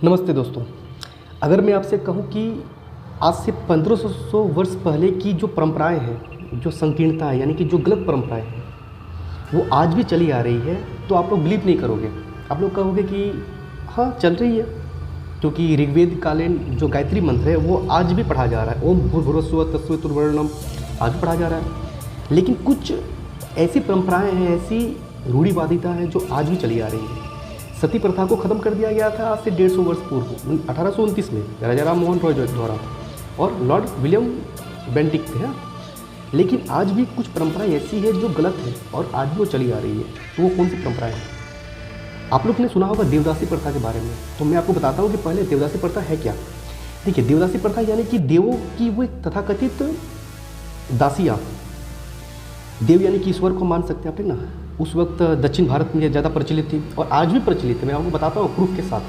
नमस्ते दोस्तों। अगर मैं आपसे कहूँ कि आज से 1500 वर्ष पहले की जो परंपराएं हैं, जो संकीर्णता है, यानी कि जो गलत परंपराएं हैं, वो आज भी चली आ रही है, तो आप लोग बिलीव नहीं करोगे। आप लोग कहोगे कि हाँ चल रही है, क्योंकि ऋग्वेद कालीन जो गायत्री मंत्र है वो आज भी पढ़ा जा रहा है। ओम भूर्भुवस्सुवः तत्सवितुर्वरेण्यम आज भी पढ़ा जा रहा है। लेकिन कुछ ऐसी परंपराएं हैं, ऐसी रूढ़िवादिता है जो आज भी चली आ रही है। सती प्रथा को ख़त्म कर दिया गया था आज से 150 वर्ष पूर्व 1829 में राजा राम मोहन रॉय द्वारा, और लॉर्ड विलियम बेंटिक थे। लेकिन आज भी कुछ परंपराएं ऐसी है जो गलत है और आज भी वो चली आ रही है। तो वो कौन सी परंपराएं हैं? आप लोग ने सुना होगा देवदासी प्रथा के बारे में। तो मैं आपको बताता हूँ कि पहले देवदासी प्रथा है क्या। देखिए, देवदासी प्रथा यानी कि देवों की वो तथाकथित दासियाँ, देव यानी कि ईश्वर को मान सकते हैं आप ना। उस वक्त दक्षिण भारत में ज़्यादा प्रचलित थी और आज भी प्रचलित है। मैं आपको बताता हूँ प्रूफ के साथ।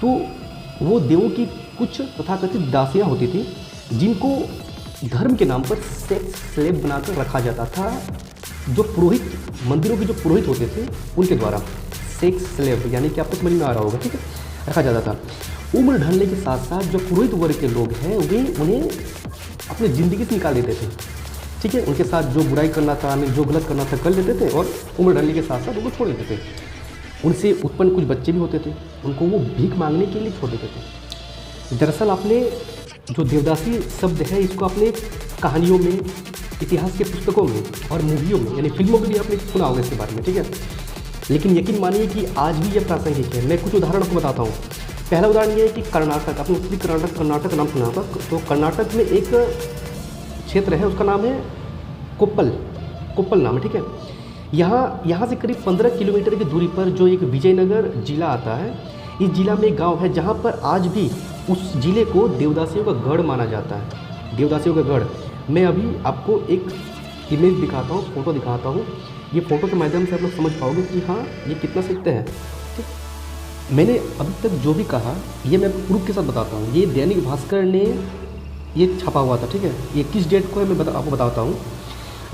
तो वो देवों की कुछ तथाकथित दासियाँ होती थी जिनको धर्म के नाम पर सेक्स स्लेव बनाकर रखा जाता था। जो पुरोहित, मंदिरों के जो पुरोहित होते थे उनके द्वारा सेक्स स्लेव, यानी कि आपको समझ में आ रहा होगा, ठीक है, रखा जाता था। उम्र ढलने के साथ साथ जो पुरोहित वर्ग के लोग हैं वे उन्हें अपनी ज़िंदगी से निकाल देते थे, ठीक है। उनके साथ जो बुराई करना था, जो गलत करना था कर लेते थे और उम्र ढलने के साथ साथ उनको छोड़ देते थे। उनसे उत्पन्न कुछ बच्चे भी होते थे, उनको वो भीख मांगने के लिए छोड़ देते थे। दरअसल आपने जो देवदासी शब्द है इसको अपने कहानियों में, इतिहास के पुस्तकों में और मूवियों में, यानी फिल्मों में भी आपने सुना होगा इसके बारे में, ठीक है। लेकिन यकीन मानिए कि आज भी ये प्रासंगिक है। मैं कुछ उदाहरण आपको बताता हूँ। पहला उदाहरण ये है कि कर्नाटक, आपने उत्तरी कर्नाटक नाम सुना होगा। तो कर्नाटक में एक क्षेत्र है, उसका नाम है कोप्पल नाम है, ठीक है। यहाँ से करीब 15 किलोमीटर की दूरी पर जो एक विजयनगर जिला आता है, इस जिला में एक गांव है जहाँ पर आज भी उस जिले को देवदासियों का गढ़ माना जाता है। देवदासियों का गढ़। मैं अभी आपको एक इमेज दिखाता हूँ, फोटो दिखाता हूँ। ये फोटो के माध्यम से आप लोग समझ पाओगे कि हाँ ये कितना सत्य है, ठीक। मैंने अभी तक जो भी कहा ये मैं प्रूफ के साथ बताता हूँ। ये दैनिक भास्कर ने ये छपा हुआ था, ठीक है। ये किस डेट को है मैं आपको बताता हूँ।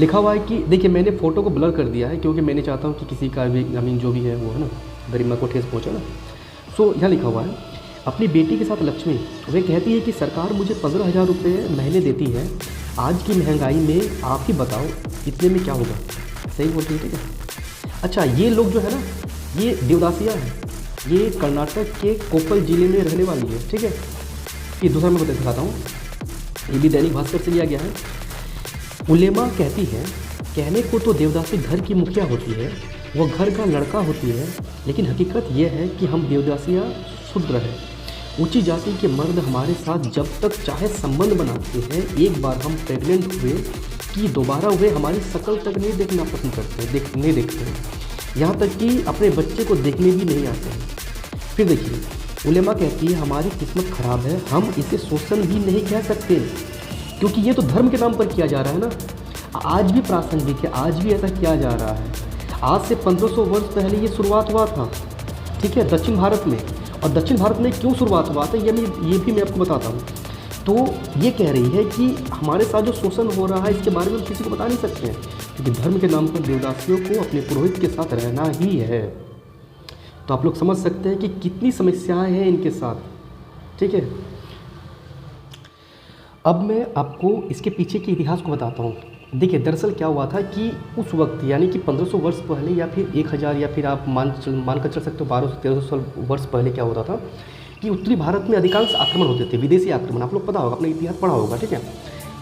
लिखा हुआ है कि देखिए, मैंने फ़ोटो को ब्लर कर दिया है क्योंकि मैंने चाहता हूँ कि किसी का भी जो भी है वो है ना, गरिमा को ठेस पहुँचे ना। सो यहाँ लिखा हुआ है, अपनी बेटी के साथ लक्ष्मी वे कहती है कि सरकार मुझे 15,000 रुपये महीने देती है। आज की महंगाई में आप ही बताओ इतने में क्या होगा। सही बोलती है, ठीक है। अच्छा, ये लोग जो है ना, ये देवदासियाँ हैं। ये कर्नाटक के कोप्पल जिले में रहने वाली है, ठीक है। ये दूसरा मैं दिखाता हूँ, ये भी दैनिक भास्कर से लिया गया है। उलेमा कहती है, कहने को तो देवदासी घर की मुखिया होती है, वह घर का लड़का होती है, लेकिन हकीकत यह है कि हम देवदासियाँ शूद्र हैं। ऊंची जाति के मर्द हमारे साथ जब तक चाहे संबंध बनाते हैं, एक बार हम प्रेग्नेंट हुए कि दोबारा वे हमारी शक्ल तक नहीं देखना पसंद करते, नहीं देखते हैं, यहाँ तक कि अपने बच्चे को देखने भी नहीं आते हैं। फिर देखिए, उलेमा कहती है हमारी किस्मत खराब है, हम इसे शोषण भी नहीं कह सकते क्योंकि ये तो धर्म के नाम पर किया जा रहा है ना। आज भी प्रासंगिक है, आज भी ऐसा किया जा रहा है। आज से 1500 वर्ष पहले ये शुरुआत हुआ था, ठीक है, दक्षिण भारत में। और दक्षिण भारत में क्यों शुरुआत हुआ था ये भी मैं आपको बताता हूँ। तो ये कह रही है कि हमारे साथ जो शोषण हो रहा है इसके बारे में हम किसी को बता नहीं सकते हैं, क्योंकि धर्म के नाम पर देवदासियों को अपने पुरोहित के साथ रहना ही है। तो आप लोग समझ सकते हैं कि कितनी समस्याएं हैं इनके साथ, ठीक है। अब मैं आपको इसके पीछे के इतिहास को बताता हूँ। देखिए, दरअसल क्या हुआ था कि उस वक्त यानी कि 1500 वर्ष पहले या फिर 1000 या फिर आप मान कर चल सकते हो 1200 से 1300 वर्ष पहले क्या होता था कि उत्तरी भारत में अधिकांश आक्रमण होते थे, विदेशी आक्रमण। आप लोग पता होगा, अपना इतिहास पढ़ा होगा, ठीक है।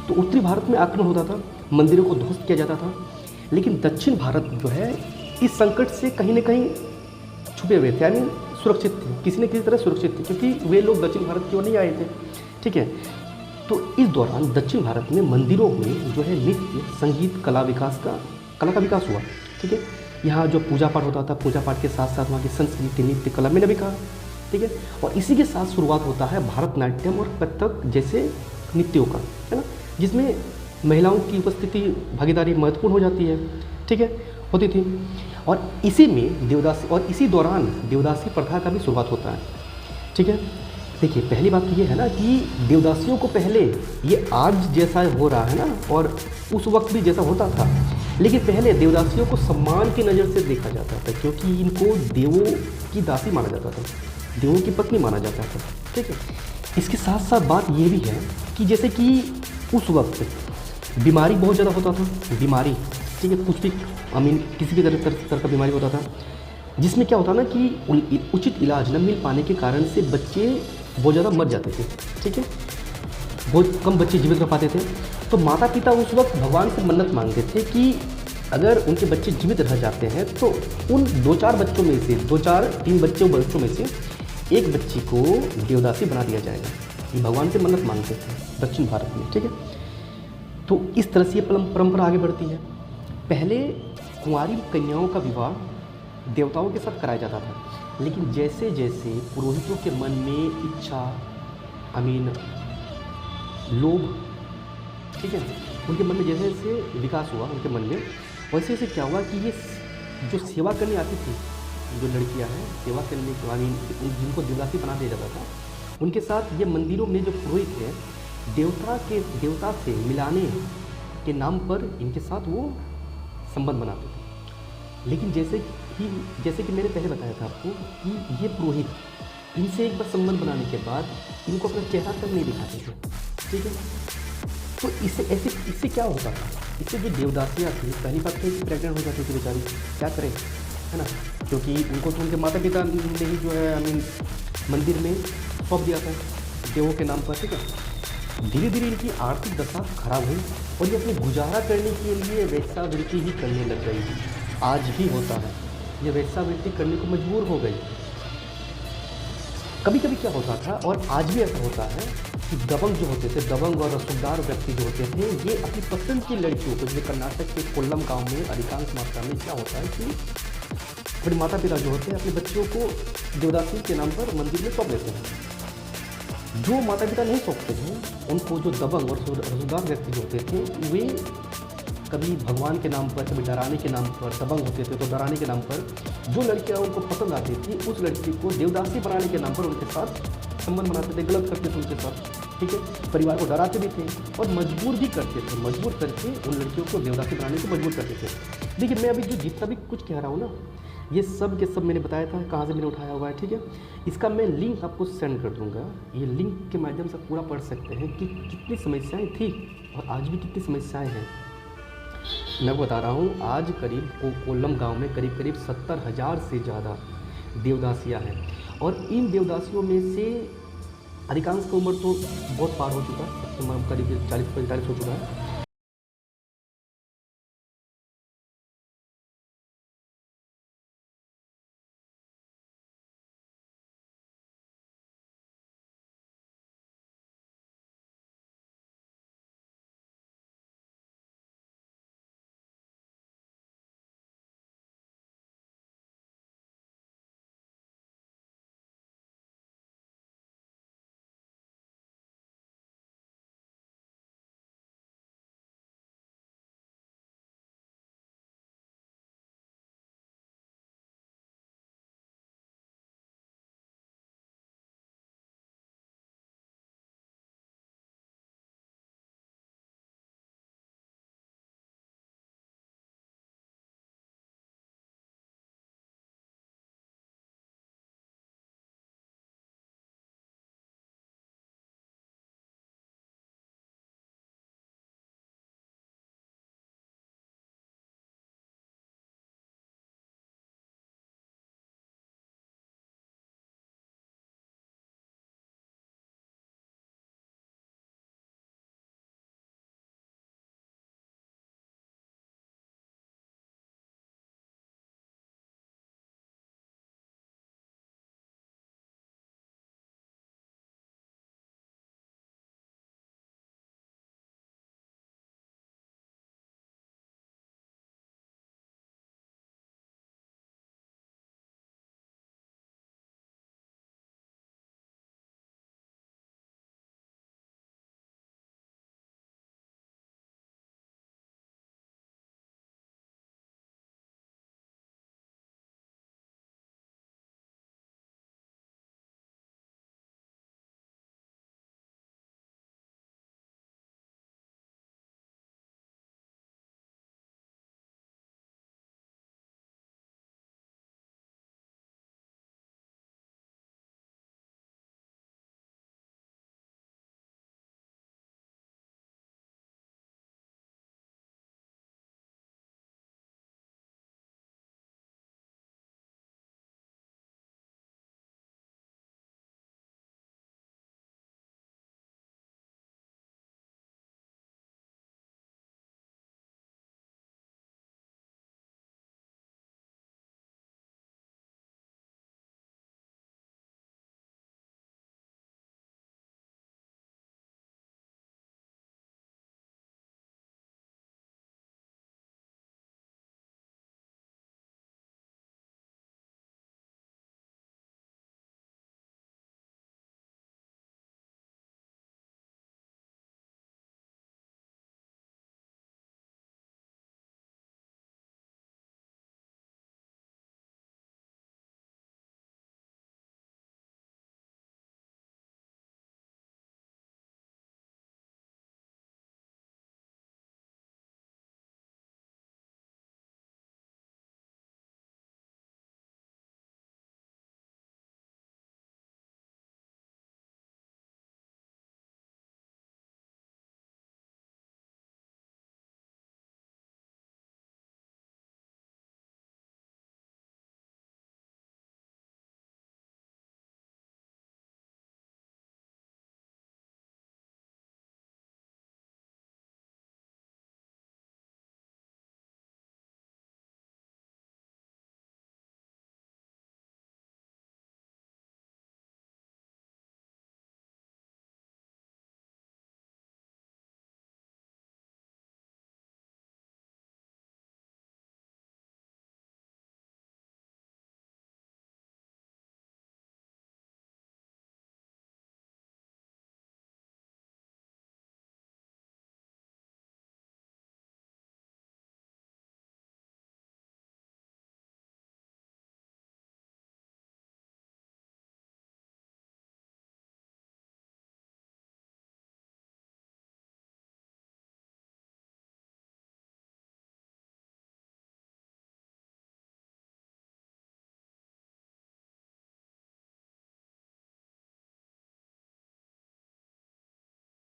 तो उत्तरी भारत में आक्रमण होता था, मंदिरों को ध्वस्त किया जाता था। लेकिन दक्षिण भारत जो है इस संकट से कहीं ना कहीं छुपे हुए थे, यानी सुरक्षित थे, किसी न किसी तरह सुरक्षित थे, क्योंकि वे लोग दक्षिण भारत की ओर नहीं आए थे, ठीक है। तो इस दौरान दक्षिण भारत में मंदिरों में जो है नृत्य, संगीत, कला का विकास हुआ, ठीक है। यहाँ जो पूजा पाठ होता था, पूजा पाठ के साथ साथ वहाँ की संस्कृति, नृत्य, कला, मैंने भी कहा, ठीक है। और इसी के साथ शुरुआत होता है भारतनाट्यम और कथक जैसे नृत्यों का, है ना, जिसमें महिलाओं की उपस्थिति, भागीदारी महत्वपूर्ण हो जाती है, ठीक है, होती थी। और इसी में इसी दौरान देवदासी प्रथा का भी शुरुआत होता है, ठीक है। देखिए, पहली बात तो ये है ना कि देवदासियों को पहले ये आज जैसा हो रहा है ना, और उस वक्त भी जैसा होता था, लेकिन पहले देवदासियों को सम्मान की नज़र से देखा जाता था, क्योंकि इनको देवों की दासी माना जाता था, देवों की पत्नी माना जाता था, ठीक है। इसके साथ साथ बात ये भी है कि जैसे कि उस वक्त बीमारी बहुत ज़्यादा होता था, बीमारी, ठीक है, कुछ भी किसी भी तरह का बीमारी होता था, जिसमें क्या होता ना कि उचित इलाज न मिल पाने के कारण से बच्चे बहुत ज़्यादा मर जाते थे, ठीक है, बहुत कम बच्चे जीवित रह पाते थे। तो माता पिता उस वक्त भगवान से मन्नत मांगते थे कि अगर उनके बच्चे जीवित रह जाते हैं तो उन 2-4 बच्चों में से 2-3 बच्चों में से एक बच्ची को देवदासी बना दिया जाएगा। ये भगवान से मन्नत मांगते थे दक्षिण भारत में, ठीक है। तो इस तरह से ये परंपरा आगे बढ़ती है। पहले कुंवारी कन्याओं का विवाह देवताओं के साथ कराया जाता था, लेकिन जैसे जैसे पुरोहितों के मन में इच्छा, लोभ, ठीक है, उनके मन में जैसे जैसे विकास हुआ उनके मन में, वैसे वैसे क्या हुआ कि ये जो सेवा करने आती थी, जो लड़कियां हैं सेवा करने के जिनको देवदासी बना दिया जाता था, उनके साथ ये मंदिरों में जो पुरोहित हैं देवता से मिलाने के नाम पर इनके साथ वो संबंध बनाते थे। लेकिन जैसे कि मैंने पहले बताया था आपको कि ये पुरोहित इनसे एक बार संबंध बनाने के बाद इनको अपना चेहरा तक नहीं दिखाते थे, ठीक है। तो इससे क्या होता था, इससे जो देवदासियाँ थी, पहली बात तो प्रेग्नेंट हो जाती थी बेचारी, क्या करें, है ना, क्योंकि उनको तो उनके माता पिता ने ही जो है मंदिर में सौंप दिया था देवों के नाम पर, ठीक है। धीरे धीरे इनकी आर्थिक दशा खराब हुई और ये अपनी गुजारा करने के लिए वेश्यावृत्ति ही करने लग गई। आज भी होता है, ये वेश्यावृत्ति करने को मजबूर हो गई। कभी कभी क्या होता था और आज भी ऐसा होता है कि दबंग जो होते थे, दबंग और रसूखदार व्यक्ति जो होते थे, ये अपनी पसंद की लड़कियों को, जैसे कर्नाटक के कोल्लम गांव में अधिकांश मात्रा में क्या होता है कि अपने माता पिता जो होते हैं अपने बच्चों को देवदासी के नाम पर मंदिर में सौंप देते हैं। जो माता पिता नहीं सौंपते हैं उनको जो दबंग और रसूखदार व्यक्ति जो होते थे, वे कभी भगवान के नाम पर, कभी डराने के नाम पर, दबंग होते थे तो डराने के नाम पर जो लड़कियां उनको पसंद आती थी उस लड़की को देवदासी बनाने के नाम पर उनके साथ संबंध बनाते थे, गलत करते थे उनके साथ, ठीक है। परिवार को डराते भी थे और मजबूर भी करते थे, मजबूर करके उन लड़कियों को देवदासी बनाने को मजबूर करते थे। लेकिन मैं अभी जो जितना भी कुछ कह रहा हूँ ना, ये सब के सब मैंने बताया था कहाँ से मैंने उठाया हुआ है, ठीक है। इसका मैं लिंक आपको सेंड कर दूँगा, ये लिंक के माध्यम से पूरा पढ़ सकते हैं कि कितनी समस्याएँ थी और आज भी कितनी समस्याएँ हैं। मैं बता रहा हूँ, आज करीब कोल्लम गांव में करीब 70,000 से ज़्यादा देवदासियाँ हैं और इन देवदासियों में से अधिकांश की उम्र तो बहुत पार हो चुका है, करीब 40-45 हो चुका है।